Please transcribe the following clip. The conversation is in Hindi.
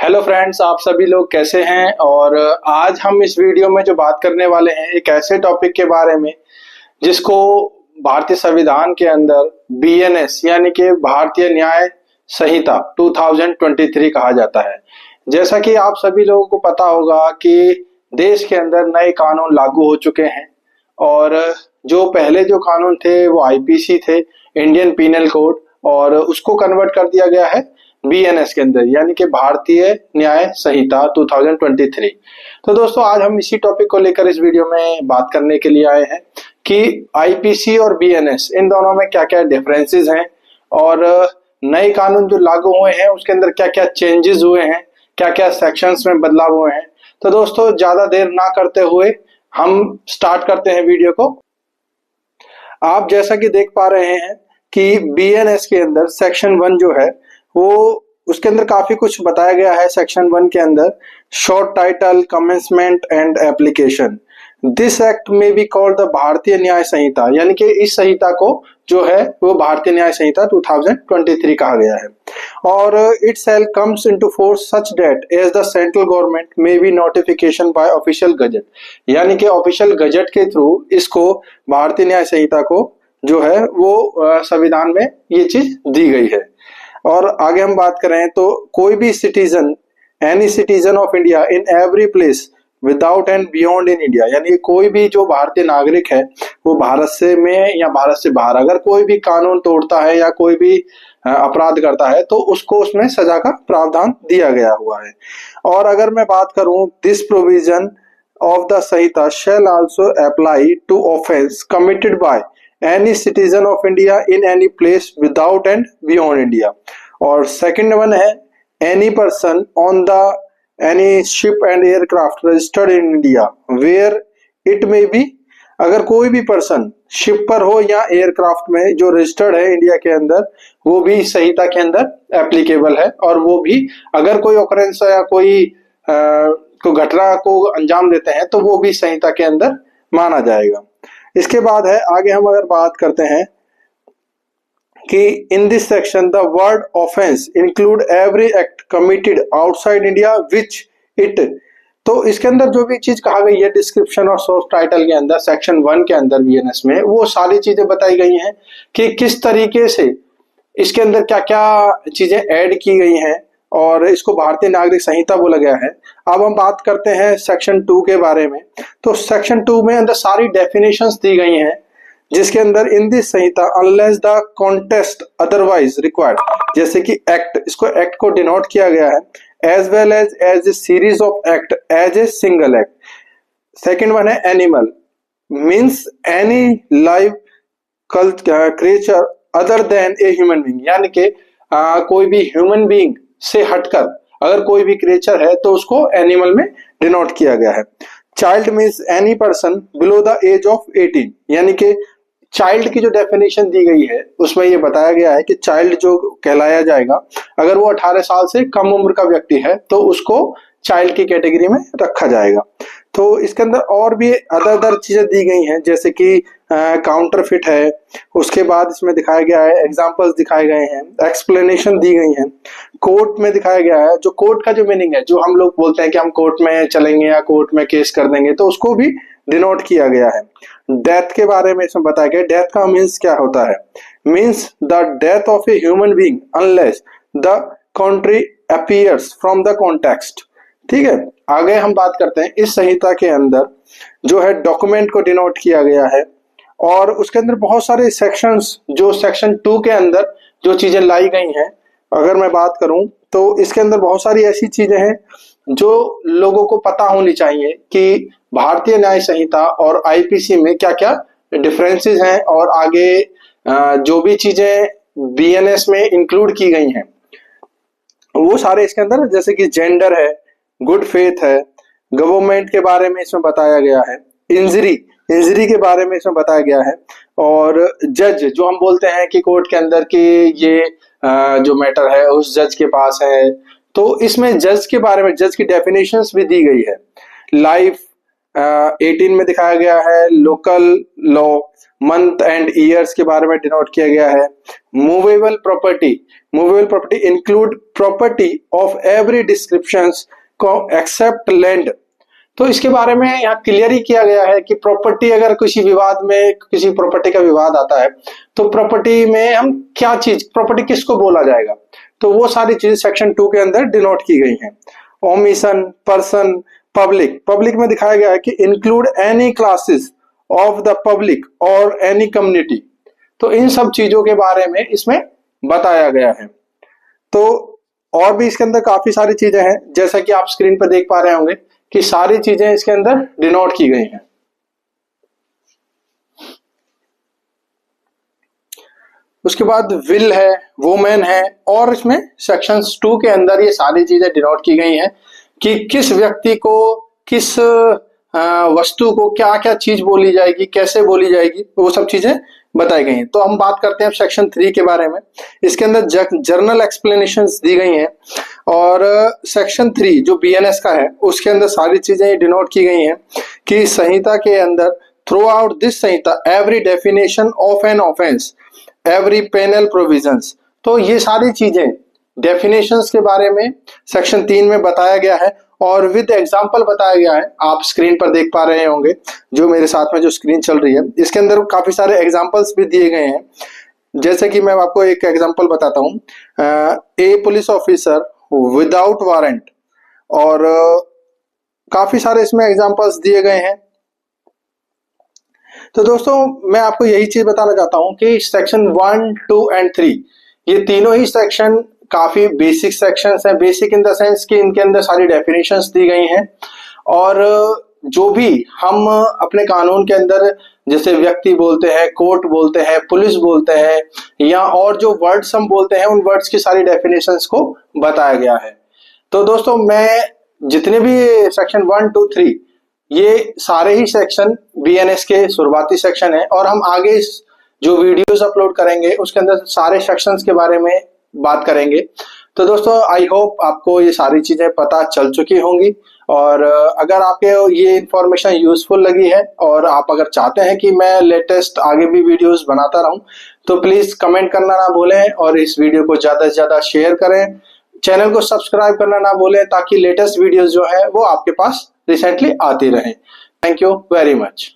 हेलो फ्रेंड्स, आप सभी लोग कैसे हैं। और आज हम इस वीडियो में जो बात करने वाले हैं एक ऐसे टॉपिक के बारे में जिसको भारतीय संविधान के अंदर बीएनएस यानी कि भारतीय न्याय संहिता 2023 कहा जाता है। जैसा कि आप सभी लोगों को पता होगा कि देश के अंदर नए कानून लागू हो चुके हैं और जो पहले जो कानून थे वो आईपीसी थे, इंडियन पीनल कोड, और उसको कन्वर्ट कर दिया गया है बीएनएस के अंदर यानी कि भारतीय न्याय संहिता 2023। तो दोस्तों, आज हम इसी टॉपिक को लेकर इस वीडियो में बात करने के लिए आए हैं कि आईपीसी और बीएनएस इन दोनों में क्या क्या डिफरेंसेस हैं और नए कानून जो लागू हुए हैं उसके अंदर क्या क्या चेंजेस हुए हैं, क्या क्या सेक्शंस में बदलाव हुए हैं। तो दोस्तों, ज्यादा देर ना करते हुए हम स्टार्ट करते हैं वीडियो को। आप जैसा कि देख पा रहे हैं कि बीएनएस के अंदर सेक्शन 1 जो है वो उसके अंदर काफी कुछ बताया गया है। सेक्शन 1 के अंदर short title, commencement and application. This act में बी कॉल्ड द भारतीय न्याय संहिता, यानी कि इस संहिता को जो है वो भारतीय न्याय संहिता 2023 कहा गया है। और it shall comes into force such that as the central government may be notification by official gazette, यानी कि ऑफिशियल गजट के थ्रू इसको भारतीय न्याय संहिता को जो है वो संविधान में ये चीज दी गई है। और आगे हम बात करें तो कोई भी citizen, any citizen of India in every place without and beyond in India, यानी कोई भी जो भारतीय नागरिक है वो भारत से में या भारत से बाहर अगर कोई भी कानून तोड़ता है या कोई भी अपराध करता है तो उसको उसमें सजा का प्रावधान दिया गया हुआ है। और अगर मैं बात करूं, this provision of the Sanhita shall also apply to offence committed by any citizen of India in any place without and beyond India। और सेकंड वन है any person on the any ship and aircraft registered in India where it may be, अगर कोई भी पर्सन शिप पर हो या एयरक्राफ्ट में जो रजिस्टर्ड है इंडिया के अंदर वो भी संहिता के अंदर एप्लीकेबल है। और वो भी अगर कोई ऑकरेंस या कोई घटना को अंजाम देते हैं तो वो भी संहिता के अंदर माना जाएगा। इसके बाद है आगे हम अगर बात करते हैं कि in this section the word offence include every act committed outside India which it, तो इसके अंदर जो भी चीज कहा गई है डिस्क्रिप्शन और सोर्स टाइटल के अंदर सेक्शन 1 के अंदर बीएनएस में वो सारी चीजें बताई गई हैं कि किस तरीके से इसके अंदर क्या क्या चीजें ऐड की गई हैं और इसको भारतीय नागरिक संहिता बोला गया है। अब हम बात करते हैं सेक्शन 2 के बारे में। तो सेक्शन 2 में अंदर सारी डेफिनेशंस दी गई हैं जिसके अंदर in this Samhita unless the contest otherwise required, जैसे कि एक्ट, इसको एक्ट को डिनोट किया गया है, as well as a series of act as a single act. Second one है animal, means any live creature other than a human being, यानी कि कोई भी ह्यूमन बीइंग से हटकर अगर कोई भी क्रिएचर है तो उसको एनिमल में डिनोट किया गया है। Child means any person below the age of 18, यानी कि चाइल्ड की जो डेफिनेशन दी गई है उसमें ये बताया गया है कि चाइल्ड जो कहलाया जाएगा अगर वो 18 साल से कम उम्र का व्यक्ति है तो उसको चाइल्ड की कैटेगरी में रखा जाएगा। तो इसके अंदर और भी अदर चीजें दी गई हैं जैसे कि काउंटरफिट है, उसके बाद इसमें दिखाया गया है, एग्जांपल्स दिखाए गए हैं, एक्सप्लेनेशन दी गई हैं, कोर्ट में दिखाया गया है, जो कोर्ट का जो मीनिंग है, जो हम लोग बोलते हैं कि हम कोर्ट में चलेंगे या कोर्ट में केस कर देंगे तो उसको भी डिनोट किया गया है। डेथ के बारे में इसमें बताया गया, डेथ का मीन्स क्या होता है, means the death of A human being unless the country appears from the context. ठीक है, आगे हम बात करते हैं इस संहिता के अंदर जो है डॉक्यूमेंट को डिनोट किया गया है और उसके अंदर बहुत सारे सेक्शंस जो सेक्शन 2 के अंदर जो चीजें लाई गई हैं अगर मैं बात करूं तो इसके अंदर बहुत सारी ऐसी चीजें हैं जो लोगों को पता होनी चाहिए कि भारतीय न्याय संहिता और आईपीसी में क्या क्या डिफरेंसेस हैं और आगे जो भी चीजें बीएनएस में इंक्लूड की गई हैं वो सारे इसके अंदर, जैसे कि जेंडर है, गुड फेथ है, गवर्नमेंट के बारे में इसमें बताया गया है, इंजरी के बारे में इसमें बताया गया है, और जज जो हम बोलते हैं कि कोर्ट के अंदर कि ये जो मैटर है उस जज के पास है, तो इसमें जज के बारे में, जज की डेफिनेशंस भी दी गई है। लाइफ, 18 में दिखाया गया है local law, month and years के बारे में डिनोट किया गया है। Movable property include property of every descriptions को एक्सेप्ट लैंड। तो इसके बारे में यहाँ क्लियर ही किया गया है कि प्रॉपर्टी, अगर किसी विवाद में किसी प्रॉपर्टी का विवाद आता है तो प्रॉपर्टी में हम क्या चीज, प्रॉपर्टी किसको बोला जाएगा, तो वो सारी चीजें सेक्शन 2 के अंदर डिनोट की गई हैं। ओमिशन, पर्सन, पब्लिक में दिखाया गया है कि include any classes of the public और एनी कम्युनिटी। तो इन सब चीजों के बारे में इसमें बताया गया है। तो और भी इसके अंदर काफी सारी चीजें हैं, जैसा कि आप स्क्रीन पर देख पा रहे होंगे कि सारी चीजें इसके अंदर डिनोट की गई हैं। उसके बाद विल है, वुमेन है, और इसमें सेक्शंस 2 के अंदर ये सारी चीजें डिनोट की गई हैं कि किस व्यक्ति को, किस वस्तु को क्या क्या चीज बोली जाएगी, कैसे बोली जाएगी, वो सब चीजें बताई गई हैं। तो हम बात करते हैं सेक्शन 3 के बारे में। इसके अंदर जर्नल एक्सप्लेनेशंस दी गई हैं, और सेक्शन 3 जो बीएनएस का है उसके अंदर सारी चीजें डिनोट की गई हैं कि संहिता के अंदर, throughout this Sanhita every definition of an offence, every penal provisions. तो ये सारी चीजें डेफिनेशंस के बारे में सेक्शन 3 में बताया गया है और विद एग्जांपल बताया गया है। आप स्क्रीन पर देख पा रहे होंगे, जो मेरे साथ में जो स्क्रीन चल रही है, इसके अंदर काफी सारे एग्जांपल्स भी दिए गए हैं। जैसे कि मैं आपको एक एग्जांपल बताता हूँ, ए पुलिस ऑफिसर विदाउट वारंट, और काफी सारे इसमें एग्जांपल्स दिए गए हैं। तो दोस्तों मैं आपको यही चीज बताना चाहता हूं कि सेक्शन 1, 2 एंड 3 ये तीनों ही सेक्शन काफी बेसिक सेक्शंस हैं। बेसिक इन द सेंस कि इनके अंदर सारी डेफिनेशंस दी गई हैं, और जो भी हम अपने कानून के अंदर जैसे व्यक्ति बोलते हैं, कोर्ट बोलते हैं, पुलिस बोलते हैं, या और जो वर्ड्स हम बोलते हैं, उन वर्ड्स की सारी डेफिनेशंस को बताया गया है। तो दोस्तों मैं जितने भी सेक्शन 1, 2, 3 ये सारे ही सेक्शन बीएनएस के शुरुआती सेक्शन है, और हम आगे जो वीडियोस अपलोड करेंगे उसके अंदर सारे सेक्शंस के बारे में बात करेंगे। तो दोस्तों आई होप आपको ये सारी चीजें पता चल चुकी होंगी, और अगर आपके ये इंफॉर्मेशन यूजफुल लगी है और आप अगर चाहते हैं कि मैं लेटेस्ट आगे भी वीडियोस बनाता रहूं, तो प्लीज कमेंट करना ना भूलें और इस वीडियो को ज्यादा से ज्यादा शेयर करें। चैनल को सब्सक्राइब करना ना भूलें ताकि लेटेस्ट वीडियोस जो है वो आपके पास रिसेंटली आती रहे। Thank you very much.